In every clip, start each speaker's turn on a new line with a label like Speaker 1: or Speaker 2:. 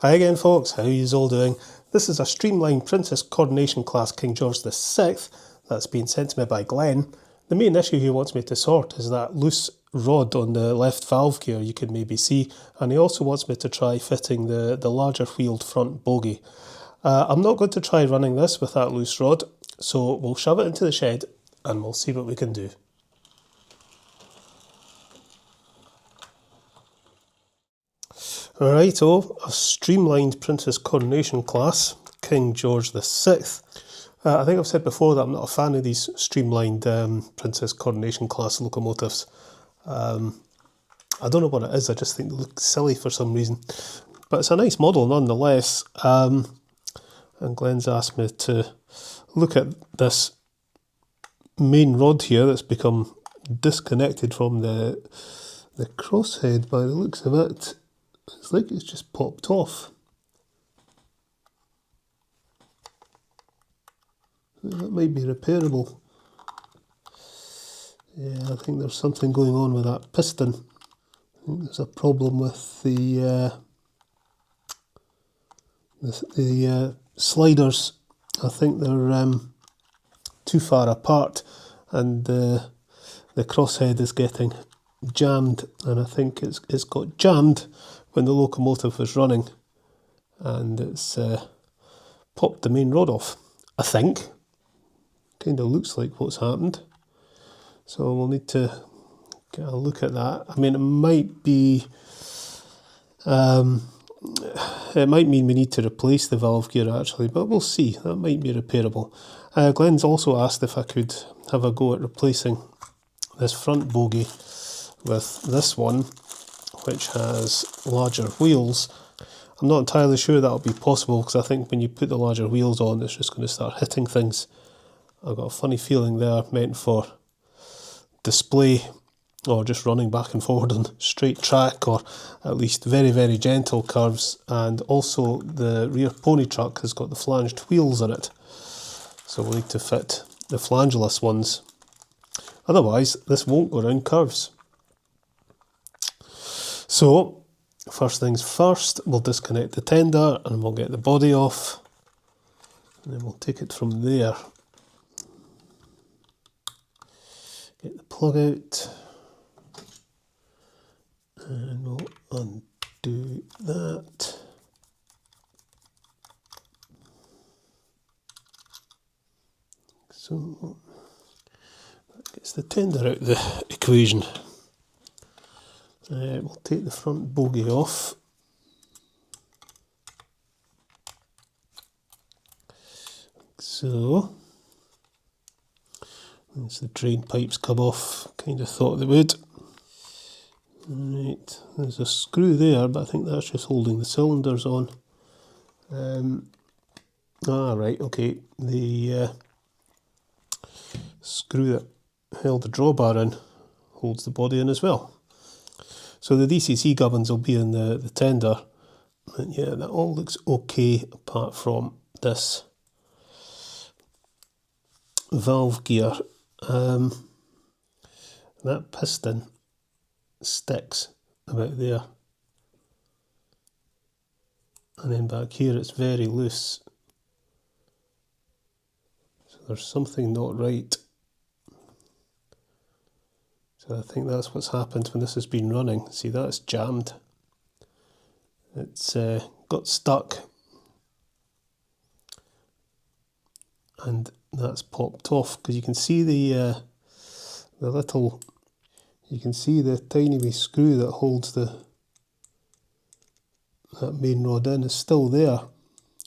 Speaker 1: Hi again folks, how are you all doing? This is a Streamlined Princess Coronation class King George VI that's been sent to me by Glenn. The main issue he wants me to sort is that loose rod on the left valve gear you can maybe see, and he also wants me to try fitting the larger wheeled front bogey. I'm not going to try running this with that loose rod, so we'll shove it into the shed and we'll see what we can do. Righto, a Streamlined Princess Coronation class, King George VI. I think I've said before that I'm not a fan of these Streamlined Princess Coronation class locomotives. I don't know what it is, I just think they look silly for some reason. But it's a nice model nonetheless. And Glenn's asked me to look at this main rod here that's become disconnected from the crosshead by the looks of it. It's like it's just popped off. That might be repairable. Yeah, I think there's something going on with that piston. I think there's a problem with the sliders. I think they're too far apart, and the crosshead is getting jammed, and I think it's got jammed when the locomotive was running, and it's popped the main rod off, I think. Kind of looks like what's happened. So we'll need to get a look at that. I mean, it might be, it might mean we need to replace the valve gear actually, but we'll see. That might be repairable. Glenn's also asked if I could have a go at replacing this front bogey with this one, which has larger wheels. I'm not entirely sure that'll be possible, because I think when you put the larger wheels on, it's just going to start hitting things. I've got a funny feeling they're meant for display, or just running back and forward on straight track, or at least very, very gentle curves. And also the rear pony truck has got the flanged wheels in it, so we'll need to fit the flangeless ones. Otherwise, this won't go around curves. So, first things first, we'll disconnect the tender and we'll get the body off. And then we'll take it from there. Get the plug out. And we'll undo that. So, that gets the tender out of the equation. We'll take the front bogey off. So, as the drain pipes come off, kind of thought they would. Right, there's a screw there, but I think that's just holding the cylinders on. Right, okay, the screw that held the drawbar in holds the body in as well. So the DCC gubbins will be in the tender, and yeah, that all looks okay apart from this valve gear. That piston sticks about there, and then back here it's very loose. So there's something not right. So I think that's what's happened when this has been running. See, that's jammed. It's got stuck, and that's popped off, because you can see the little, you can see the tiny wee screw that holds that main rod in is still there.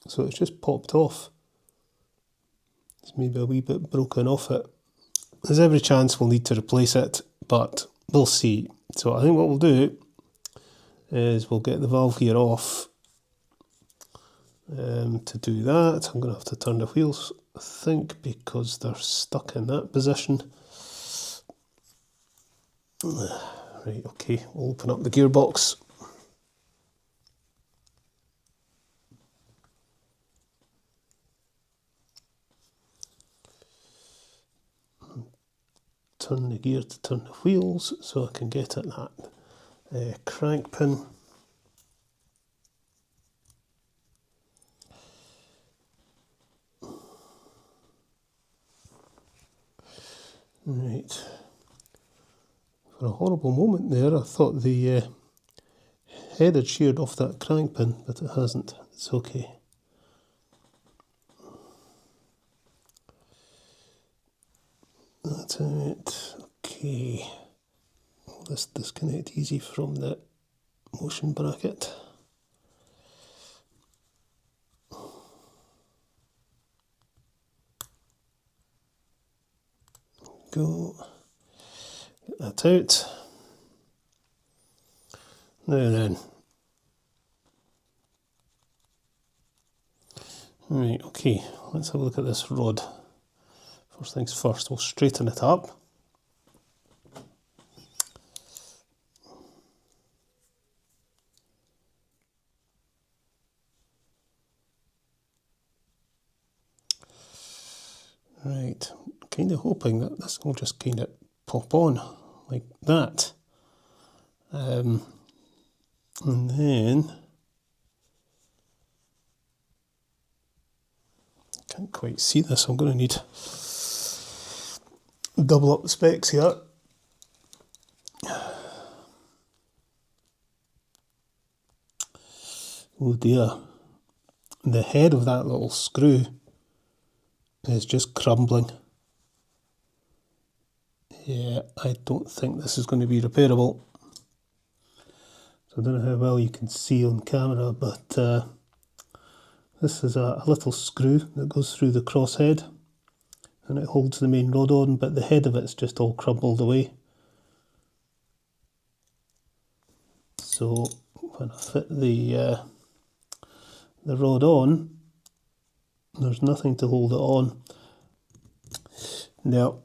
Speaker 1: So it's just popped off. It's maybe a wee bit broken off it. There's every chance we'll need to replace it, but we'll see. So I think what we'll do is we'll get the valve gear off. To do that, I'm going to have to turn the wheels, I think, because they're stuck in that position. Right, okay, we'll open up the gearbox. Turn the gear to turn the wheels so I can get at that crank pin. Right. For a horrible moment there, I thought the head had sheared off that crank pin, but it hasn't. It's okay. That's it. Okay. Will this disconnect easy from the motion bracket? Go. Get that out. Now then. Right, okay, let's have a look at this rod. First things first, we'll straighten it up. Right, kind of hoping that this will just kind of pop on like that. And then, can't quite see this, I'm going to need double up the specs here. Oh dear, the head of that little screw is just crumbling. Yeah, I don't think this is going to be repairable. So I don't know how well you can see on camera, but this is a little screw that goes through the crosshead and it holds the main rod on, but the head of it's just all crumbled away. So when I fit the rod on, there's nothing to hold it on. Now,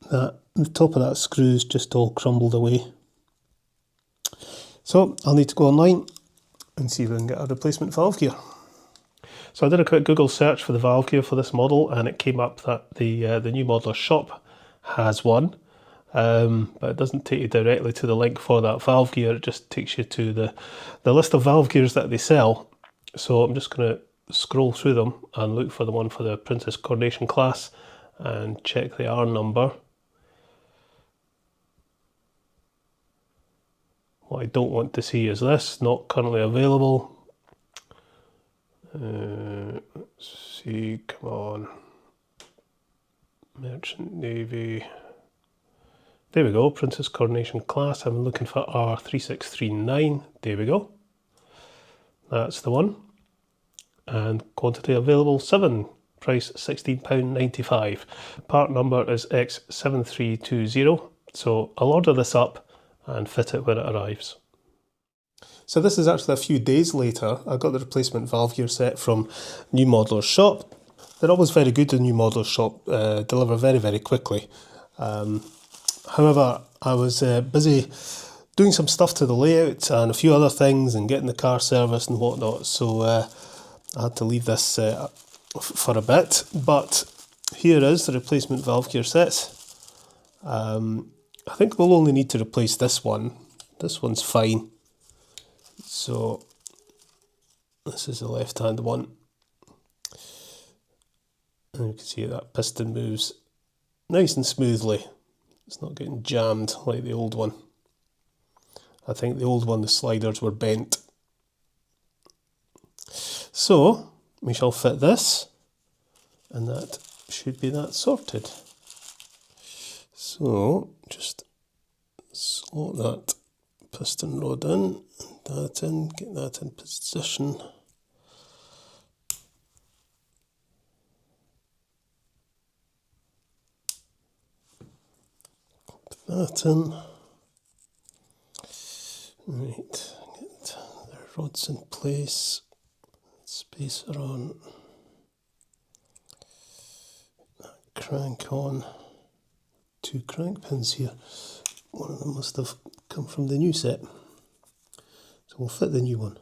Speaker 1: the top of that screw is just all crumbled away. So I'll need to go online and see if I can get a replacement valve gear. So I did a quick Google search for the valve gear for this model, and it came up that the new modeler shop has one, but it doesn't take you directly to the link for that valve gear. It just takes you to the list of valve gears that they sell. So I'm just going to scroll through them and look for the one for the Princess Coronation class and check the R number. What I don't want to see is this, not currently available. Let's see, come on. Merchant Navy. There we go, Princess Coronation class. I'm looking for R3639. There we go. That's the one. And quantity available 7. Price £16.95. Part number is X7320. So I'll order this up and fit it when it arrives. So this is actually a few days later. I got the replacement valve gear set from New Modeler's shop. They're always very good, the New Modeler's shop, deliver very, very quickly. However, I was busy doing some stuff to the layout and a few other things and getting the car serviced and whatnot, so I had to leave this for a bit. But here is the replacement valve gear set. I think we'll only need to replace this one. This one's fine. So this is the left-hand one. And you can see that piston moves nice and smoothly. It's not getting jammed like the old one. I think the old one, the sliders were bent. So we shall fit this, and that should be that sorted. So just slot that piston rod in, that in, get that in position. Put that in. Right, get the rods in place, spacer on, that crank on. 2 crank pins here. One of them must have come from the new set. So we'll fit the new one.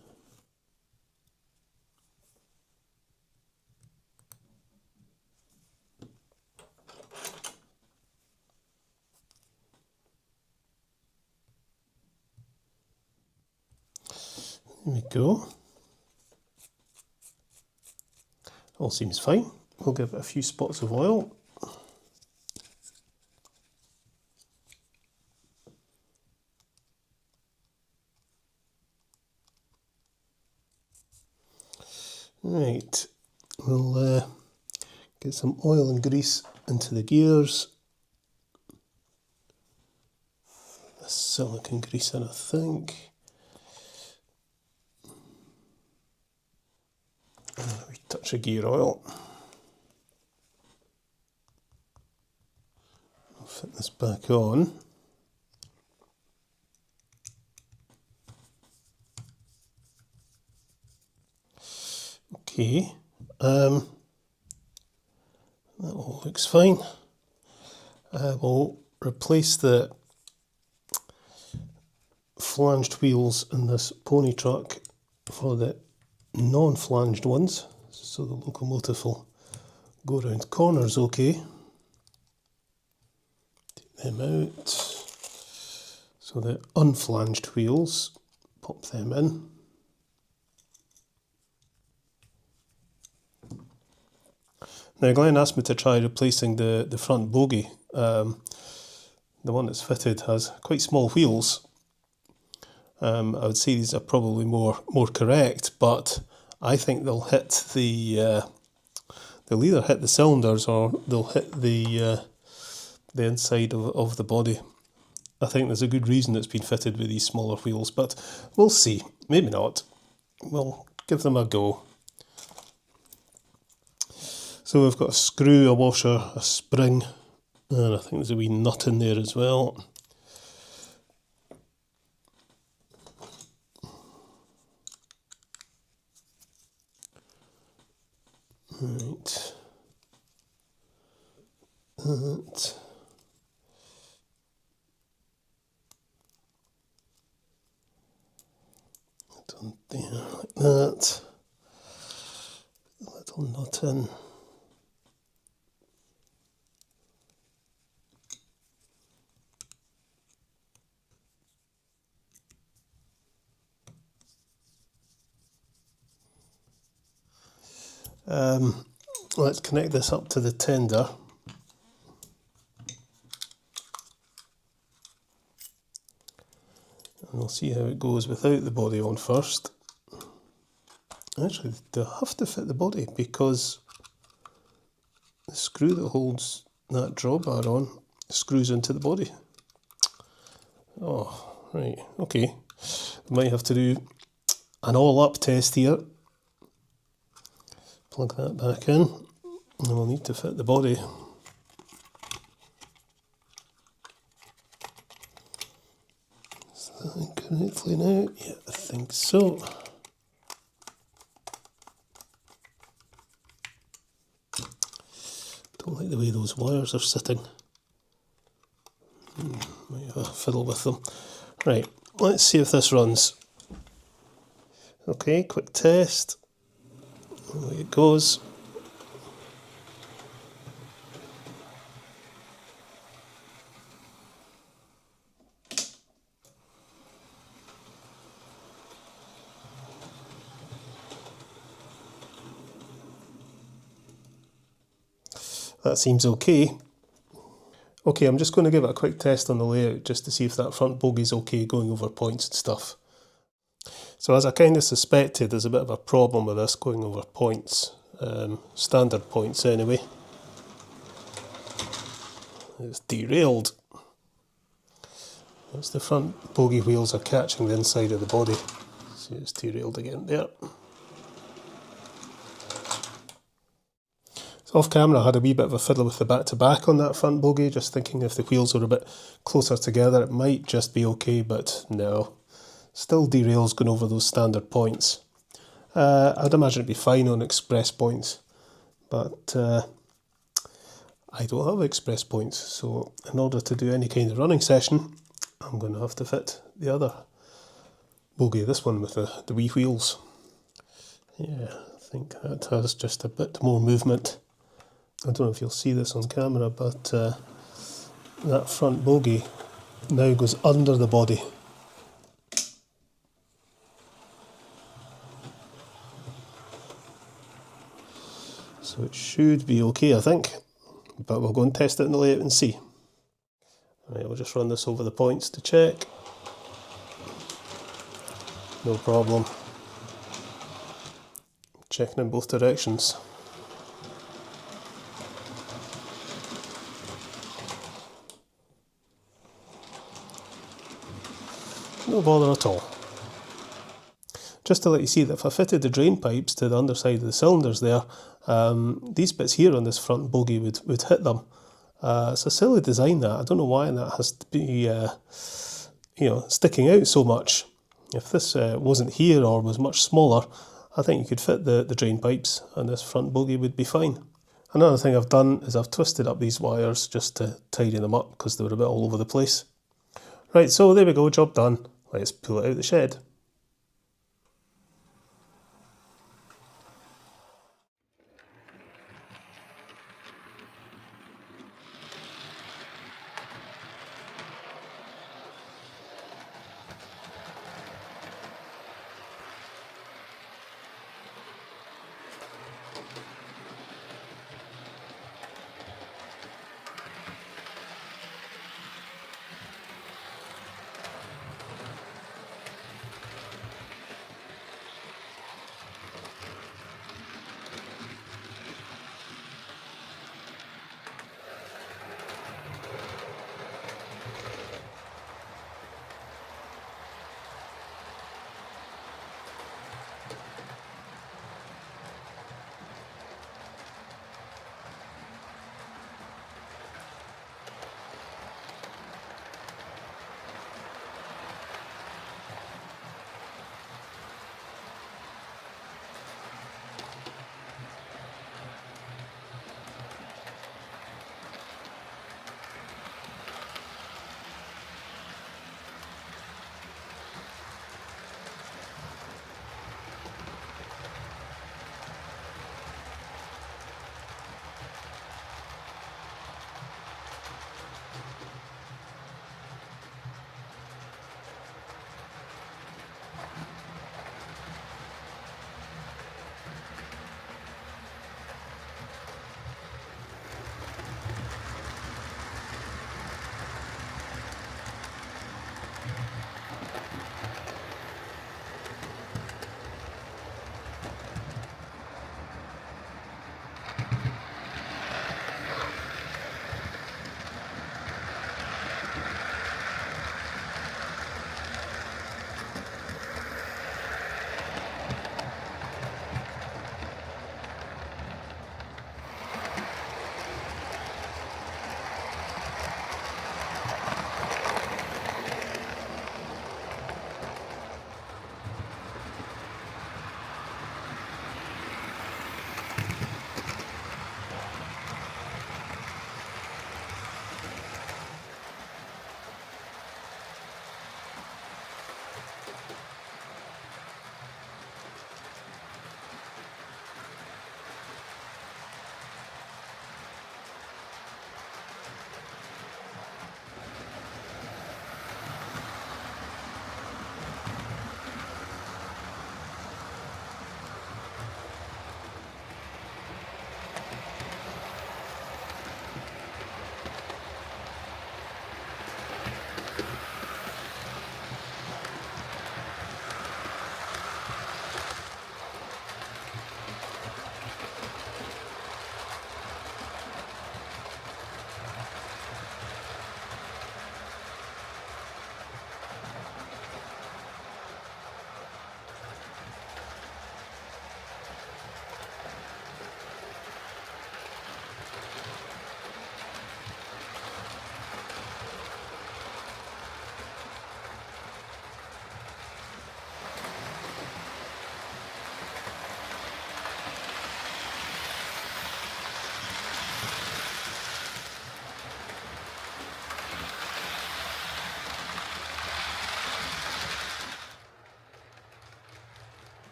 Speaker 1: There we go. All seems fine. We'll give it a few spots of oil. Right, we'll get some oil and grease into the gears. This silicone grease in, I think. And a wee touch of gear oil. I'll fit this back on. Okay, that all looks fine. We'll replace the flanged wheels in this pony truck for the non-flanged ones, so the locomotive will go around corners okay. Take them out. So the unflanged wheels, pop them in. Now Glenn asked me to try replacing the front bogey. The one that's fitted has quite small wheels. I would say these are probably more correct, but I think they'll hit they'll either hit the cylinders or they'll hit the inside of the body. I think there's a good reason it's been fitted with these smaller wheels, but we'll see. Maybe not. We'll give them a go. So we've got a screw, a washer, a spring, and I think there's a wee nut in there as well. Right. That. Done there like that. A little nut in. Let's connect this up to the tender. And we'll see how it goes without the body on first. Actually, do I have to fit the body because the screw that holds that drawbar on screws into the body? Oh, right, okay. Might have to do an all-up test here. Plug that back in, and we'll need to fit the body. Is that correctly now? Yeah, I think so. Don't like the way those wires are sitting. Might have a fiddle with them. Right, let's see if this runs. Okay, quick test. Away it goes. That seems okay. Okay, I'm just going to give it a quick test on the layout just to see if that front bogey's okay going over points and stuff. So as I kind of suspected, there's a bit of a problem with this going over points, standard points anyway. It's derailed. As the front bogey wheels are catching the inside of the body. See, it's derailed again there. So off camera I had a wee bit of a fiddle with the back-to-back on that front bogey, just thinking if the wheels were a bit closer together it might just be okay, but no. Still derails going over those standard points. I'd imagine it'd be fine on express points, but I don't have express points, so in order to do any kind of running session, I'm going to have to fit the other bogey, this one with the wee wheels. Yeah, I think that has just a bit more movement. I don't know if you'll see this on camera, but that front bogey now goes under the body. So it should be okay, I think, but we'll go and test it in the layout and see. Right, we'll just run this over the points to check. No problem. checking in both directions. No bother at all. Just to let you see that if I fitted the drain pipes to the underside of the cylinders there, these bits here on this front bogey would hit them. It's a silly design that. I don't know why that has to be sticking out so much. If this wasn't here or was much smaller, I think you could fit the drain pipes and this front bogey would be fine. Another thing I've done is I've twisted up these wires just to tidy them up because they were a bit all over the place. Right, so there we go, job done. Let's pull it out of the shed.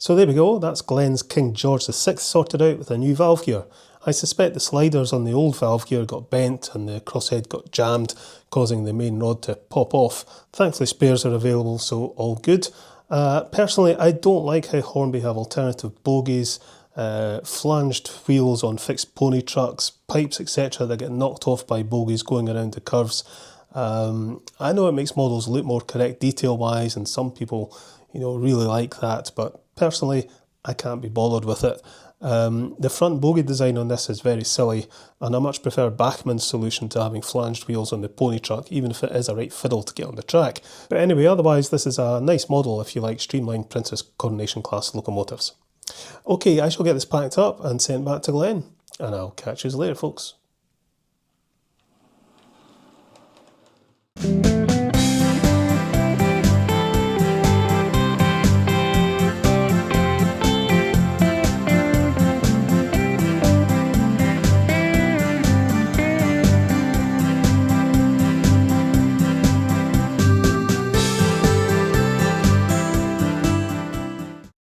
Speaker 1: So there we go, that's Glenn's King George VI sorted out with a new valve gear. I suspect the sliders on the old valve gear got bent and the crosshead got jammed, causing the main rod to pop off. Thankfully spares are available, so all good. Personally, I don't like how Hornby have alternative bogies, flanged wheels on fixed pony trucks, pipes etc. that get knocked off by bogies going around the curves. I know it makes models look more correct detail wise, and some people, really like that, but personally I can't be bothered with it. The front bogie design on this is very silly, and I much prefer Bachmann's solution to having flanged wheels on the pony truck, even if it is a right fiddle to get on the track. But anyway, otherwise this is a nice model if you like streamlined Princess Coronation class locomotives. Okay, I shall get this packed up and sent back to Glenn, and I'll catch you later, folks.